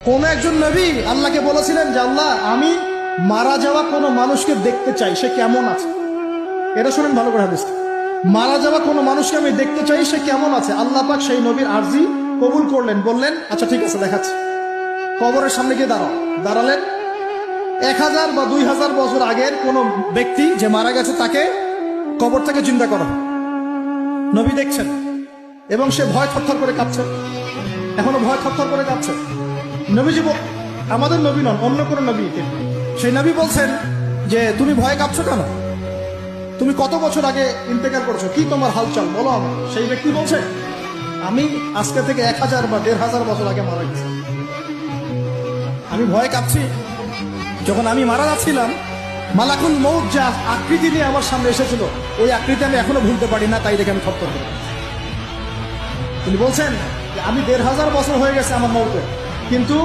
কোন একজন নবী আল্লাহকে বলেছিলেন যে আল্লাহ আমি মারা যাওয়া কোনো মানুষকে দেখতে চাই, সে কেমন আছে। এটা শুনেন ভালো করে হাদিস। মারা যাওয়া কোনো মানুষকে আমি দেখতে চাই, সে কেমন আছে। আল্লাহ পাক সেই নবীর আরজি কবুল করলেন, বললেন আচ্ছা ঠিক আছে দেখাচ্ছি। কবরের সামনে গিয়ে দাঁড়ালেন। 1000 বা 2000 বছর আগের কোন ব্যক্তি যে মারা গেছে তাকে কবর থেকে চিন্তা করা, নবী দেখছেন এবং সে ভয় থরথর করে কাঁপছে, এখনো ভয় থরথর করে কাঁপছে। নবীজি আমাদের নবী নন, অন্য কোন নবী। সেই নবী বলছেন যে তুমি ভয়ে কাঁপছো কেন, তুমি কত বছর আগে ইন্তেকাল করছো, কি তোমার হালচাল বলো আমার। সেই ব্যক্তি বলছে আমি আজকে থেকে 1000 বা 1500 বছর আগে মারা গেছি, আমি ভয়ে কাঁপছি। যখন আমি মারা যাচ্ছিলাম মালাকুল মউত যা আকৃতি নিয়ে আমার সামনে এসেছিল, ওই আকৃতি আমি এখনো ভুলতে পারি না, তাই দেখে আমি থরথর করি। তিনি বলছেন আমি 1500 বছর হয়ে গেছে আমার মউতে, কিন্তু